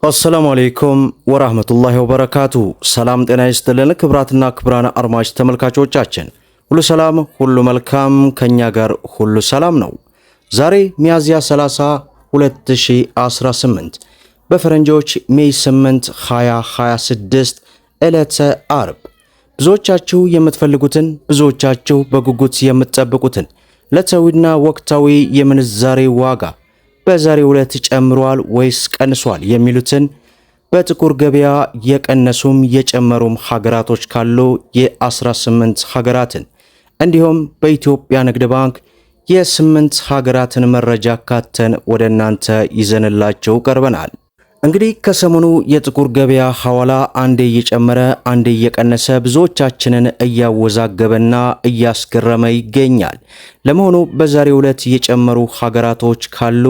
አሰላሙ አለይኩም ወራህመቱላሂ ወበረካቱ። ሰላም ጤና ይስጥልን ክብራትና ክብራን አድማጭ ተመልካቾቻችን ሁሉ ሰላም ሁሉ መልካም፣ ከኛ ጋር ሁሉ ሰላም ነው። ዛሬ ሚያዝያ 30 2018 በፈረንጆች ሜይ 8 2026 ዕለተ አርብ ብዙዎቻችሁ የምትፈልጉትን ብዙዎቻችሁ በጉጉት የምትጠብቁትን ዕለታዊና ወቅታዊ የምንዛሬ ዋጋ በዛሬው ዕለት ጨምሯል ወይስ ቀንሷል የሚሉትን በጥቁር ገበያ የቀነሱም የጨመሩም ሀገራቶች ካሉ የ18 ሀገራትን እንዲሁም በኢትዮጵያ ንግድ ባንክ የ8 ሀገራትን መረጃ ካተን ወደ እናንተ ይዘንላችሁ ቀርበናል። እንግዲህ ከሰሞኑ የጥቁር ገበያ ሐዋላ አንዴ እየጨመረ አንዴ እየቀነሰ ብዙዎቻችንን እያወዛገበና እያስገረመ ይገኛል። ለመሆኑ በዛሬው ዕለት የጨመሩ ሀገራቶች ካሉ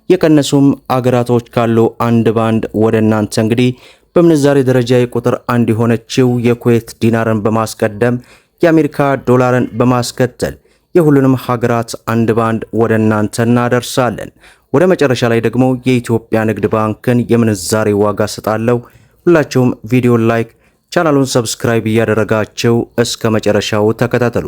የቀነሱም አገራቶች ካሉ አንድ ባንድ ወደ እናንተ እንግዲህ በምንዛሬ ደረጃ የቁጥር አንድ የሆነችው የኩዌት ዲናርን በማስቀደም የአሜሪካ ዶላርን በማስከተል የሁሉንም ሀገራት አንድ ባንድ ወደ እናንተ እናደርሳለን። ወደ መጨረሻ ላይ ደግሞ የኢትዮጵያ ንግድ ባንክን የምንዛሬ ዋጋ ሰጣለሁ። ሁላችሁም ቪዲዮ ላይክ፣ ቻናሉን ሰብስክራይብ እያደረጋችሁ እስከ መጨረሻው ተከታተሉ።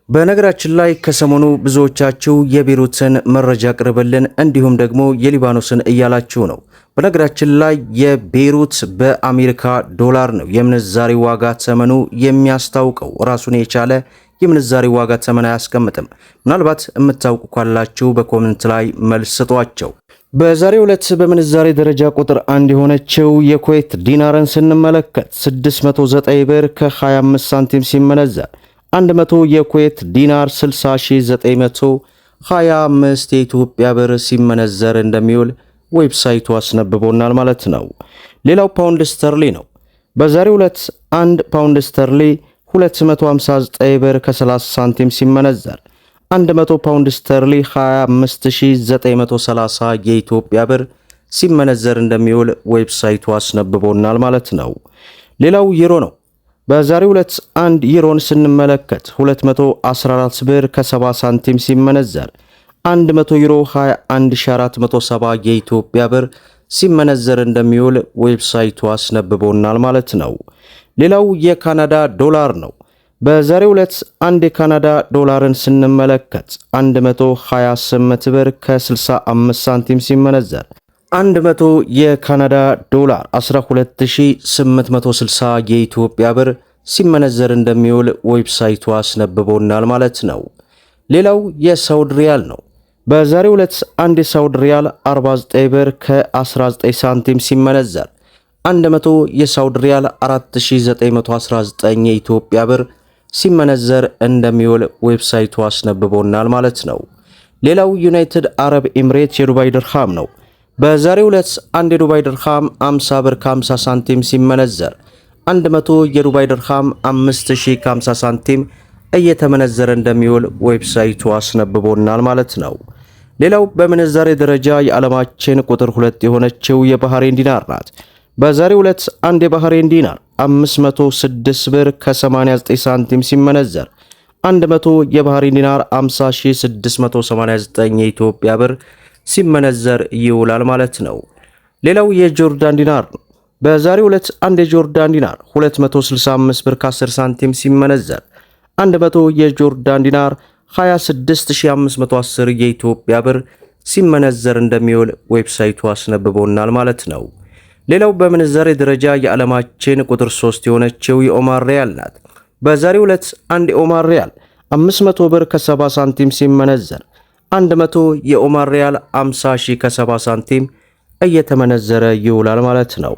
በነገራችን ላይ ከሰሞኑ ብዙዎቻችሁ የቤሩትን መረጃ ቅርብልን እንዲሁም ደግሞ የሊባኖስን እያላችሁ ነው። በነገራችን ላይ የቤሩት በአሜሪካ ዶላር ነው የምንዛሬ ዋጋ ተመኑ የሚያስታውቀው። ራሱን የቻለ የምንዛሬ ዋጋ ተመን አያስቀምጥም። ምናልባት የምታውቁ ካላችሁ በኮሜንት ላይ መልስ ስጧቸው። በዛሬው ዕለት በምንዛሬ ደረጃ ቁጥር አንድ የሆነችው የኩዌት ዲናርን ስንመለከት 609 ብር ከ25 ሳንቲም ሲመነዘር 100 የኩዌት ዲናር 60925 የኢትዮጵያ ብር ሲመነዘር እንደሚውል ዌብሳይቱ አስነብቦናል ማለት ነው። ሌላው ፓውንድ ስተርሊ ነው። በዛሬው ዕለት 1 ፓውንድ ስተርሊ 259 ብር ከ30 ሳንቲም ሲመነዘር 100 ፓውንድ ስተርሊ 25930 የኢትዮጵያ ብር ሲመነዘር እንደሚውል ዌብሳይቱ አስነብቦናል ማለት ነው። ሌላው ዩሮ ነው። በዛሬው ዕለት 1 ዩሮን ስንመለከት 214 ብር ከ70 ሳንቲም ሲመነዘር 100 ዩሮ 21470 የኢትዮጵያ ብር ሲመነዘር እንደሚውል ዌብሳይቱ አስነብቦናል ማለት ነው። ሌላው የካናዳ ዶላር ነው። በዛሬው ዕለት 1 የካናዳ ዶላርን ስንመለከት 128 ብር ከ65 ሳንቲም ሲመነዘር 100 የካናዳ ዶላር 12860 የኢትዮጵያ ብር ሲመነዘር እንደሚውል ዌብሳይቱ አስነብቦናል ማለት ነው። ሌላው የሳውዲ ሪያል ነው። በዛሬው ዕለት 1 የሳውዲ ሪያል 49 ብር ከ19 ሳንቲም ሲመነዘር 100 የሳውዲ ሪያል 4919 የኢትዮጵያ ብር ሲመነዘር እንደሚውል ዌብሳይቱ አስነብቦናል ማለት ነው። ሌላው ዩናይትድ አረብ ኤምሬት የዱባይ ድርሃም ነው። በዛሬው ዕለት 1 የዱባይ ድርሃም 50 ብር ከ50 ሳንቲም ሲመነዘር 100 የዱባይ ድርሃም 5000 ከ50 ሳንቲም እየተመነዘረ እንደሚውል ዌብሳይቱ አስነብቦናል ማለት ነው። ሌላው በምንዛሬ ደረጃ የዓለማችን ቁጥር 2 የሆነችው የባህሬን ዲናር ናት። በዛሬው ዕለት 1 የባህሬን ዲናር 506 ብር ከ89 ሳንቲም ሲመነዘር 100 የባህሬን ዲናር 50689 የኢትዮጵያ ብር ሲመነዘር ይውላል ማለት ነው። ሌላው የጆርዳን ዲናር ነው። በዛሬው ዕለት 1 የጆርዳን ዲናር 265 ብር ከ10 ሳንቲም ሲመነዘር 100 የጆርዳን ዲናር 26510 የኢትዮጵያ ብር ሲመነዘር እንደሚውል ዌብሳይቱ አስነብቦናል ማለት ነው። ሌላው በምንዛሬ ደረጃ የዓለማችን ቁጥር 3 የሆነችው የኦማር ሪያል ናት። በዛሬው ዕለት 1 የኦማር ሪያል 500 ብር ከ70 ሳንቲም ሲመነዘር 100 የኦማር ሪያል 50000 ከ70 ሳንቲም እየተመነዘረ ይውላል ማለት ነው።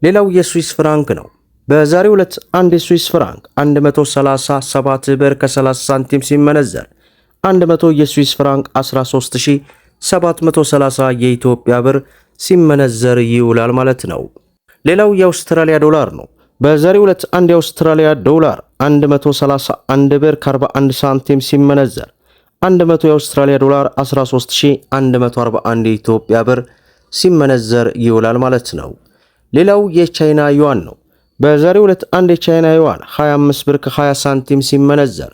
ሌላው የስዊስ ፍራንክ ነው። በዛሬው ዕለት 1 የስዊስ ፍራንክ 137 ብር ከ30 ሳንቲም ሲመነዘር 100 የስዊስ ፍራንክ 13730 የኢትዮጵያ ብር ሲመነዘር ይውላል ማለት ነው። ሌላው የአውስትራሊያ ዶላር ነው። በዛሬው ዕለት 1 የአውስትራሊያ ዶላር 131 ብር ከ41 ሳንቲም ሲመነዘር 100 የአውስትራሊያ ዶላር 13141 የኢትዮጵያ ብር ሲመነዘር ይውላል ማለት ነው። ሌላው የቻይና ዩዋን ነው። በዛሬው ዕለት 1 የቻይና ዩዋን 25 ብር ከ20 ሳንቲም ሲመነዘር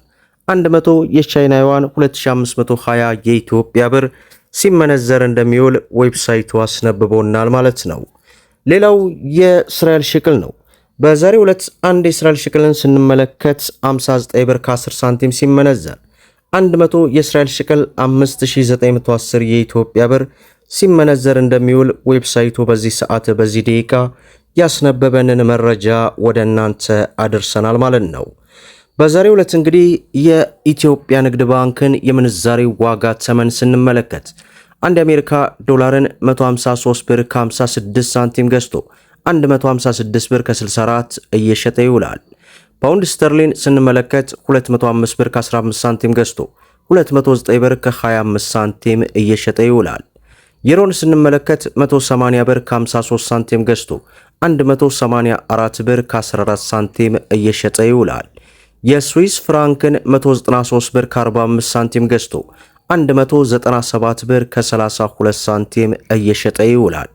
100 የቻይና ዩዋን 2520 የኢትዮጵያ ብር ሲመነዘር እንደሚውል ዌብሳይቱ አስነብቦናል ማለት ነው። ሌላው የእስራኤል ሽቅል ነው። በዛሬው ዕለት አንድ የእስራኤል ሽቅልን ስንመለከት 59 ብር ከ10 ሳንቲም ሲመነዘር 100 የእስራኤል ሽቅል 5910 የኢትዮጵያ ብር ሲመነዘር እንደሚውል ዌብሳይቱ በዚህ ሰዓት በዚህ ደቂቃ ያስነበበንን መረጃ ወደ እናንተ አድርሰናል ማለት ነው። በዛሬው ዕለት እንግዲህ የኢትዮጵያ ንግድ ባንክን የምንዛሬ ዋጋ ተመን ስንመለከት አንድ የአሜሪካ ዶላርን 153 ብር ከ56 ሳንቲም ገዝቶ 156 ብር ከ64 እየሸጠ ይውላል። ፓውንድ ስተርሊን ስንመለከት 205 ብር ከ15 ሳንቲም ገዝቶ 209 ብር ከ25 ሳንቲም እየሸጠ ይውላል። ዩሮን ስንመለከት 180 ብር ከ53 ሳንቲም ገዝቶ 184 ብር ከ14 ሳንቲም እየሸጠ ይውላል። የስዊስ ፍራንክን 193 ብር ከ45 ሳንቲም ገዝቶ 197 ብር ከ32 ሳንቲም እየሸጠ ይውላል።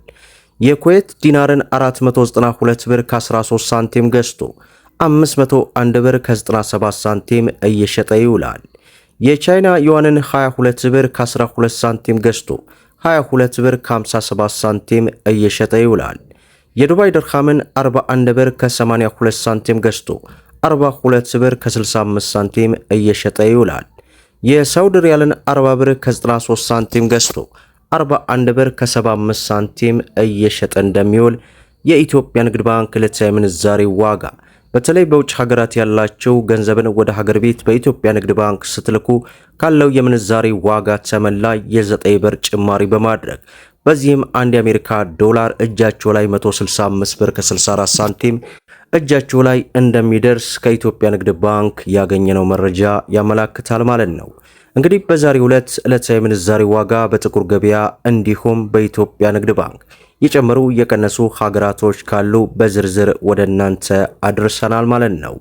የኩዌት ዲናርን 492 ብር ከ13 ሳንቲም ገዝቶ 501 ብር ከ97 ሳንቲም እየሸጠ ይውላል። የቻይና ዩዋንን 22 ብር ከ12 ሳንቲም ገዝቶ 22 ብር ከ57 ሳንቲም እየሸጠ ይውላል። የዱባይ ድርሃምን 41 ብር ከ82 ሳንቲም ገዝቶ 42 ብር ከ65 ሳንቲም እየሸጠ ይውላል። የሳውዲ ሪያልን 40 ብር ከ93 ሳንቲም ገዝቶ 41 ብር ከ75 ሳንቲም እየሸጠ እንደሚውል የኢትዮጵያ ንግድ ባንክ ዕለታዊ ምንዛሬ ዋጋ በተለይ በውጭ ሀገራት ያላቸው ገንዘብን ወደ ሀገር ቤት በኢትዮጵያ ንግድ ባንክ ስትልኩ ካለው የምንዛሬ ዋጋ ተመን ላይ የ9 ብር ጭማሪ በማድረግ በዚህም አንድ የአሜሪካ ዶላር እጃቸው ላይ 165 ብር ከ64 ሳንቲም እጃቸው ላይ እንደሚደርስ ከኢትዮጵያ ንግድ ባንክ ያገኘነው መረጃ ያመላክታል ማለት ነው። እንግዲህ በዛሬው ዕለት ዕለታዊ ምንዛሬ ዋጋ በጥቁር ገበያ እንዲሁም በኢትዮጵያ ንግድ ባንክ የጨመሩ የቀነሱ ሀገራቶች ካሉ በዝርዝር ወደ እናንተ አድርሰናል ማለት ነው።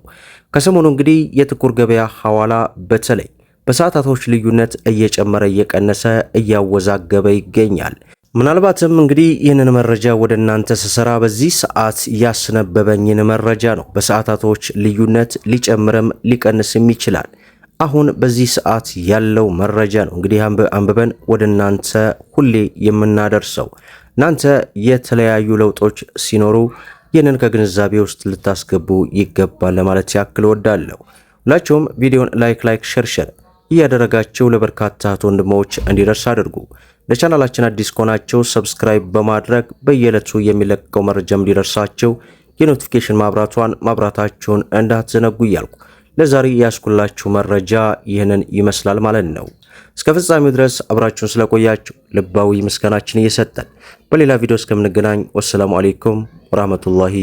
ከሰሞኑ እንግዲህ የጥቁር ገበያ ሐዋላ በተለይ በሰዓታቶች ልዩነት እየጨመረ እየቀነሰ እያወዛገበ ይገኛል። ምናልባትም እንግዲህ ይህንን መረጃ ወደ እናንተ ስሰራ በዚህ ሰዓት ያስነበበኝን መረጃ ነው። በሰዓታቶች ልዩነት ሊጨምርም ሊቀንስም ይችላል። አሁን በዚህ ሰዓት ያለው መረጃ ነው እንግዲህ አንብበን ወደ እናንተ ሁሌ የምናደርሰው። እናንተ የተለያዩ ለውጦች ሲኖሩ ይህንን ከግንዛቤ ውስጥ ልታስገቡ ይገባል ለማለት ያክል ወዳለሁ። ሁላችሁም ቪዲዮን ላይክ ሸር እያደረጋችሁ ለበርካታ ወንድሞች እንዲደርስ አድርጉ። ለቻናላችን አዲስ ከሆናችሁ ሰብስክራይብ በማድረግ በየዕለቱ የሚለቀቀው መረጃም እንዲደርሳችሁ የኖቲፊኬሽን ማብራታችሁን እንዳትዘነጉ እያልኩ ለዛሬ ያስኩላችሁ መረጃ ይህንን ይመስላል ማለት ነው። እስከ ፍጻሜው ድረስ አብራችሁን ስለቆያችሁ ልባዊ ምስጋናችን እየሰጠን በሌላ ቪዲዮ እስከምንገናኝ ወሰላሙ አለይኩም ወራህመቱላሂ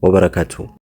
ወበረካቱ።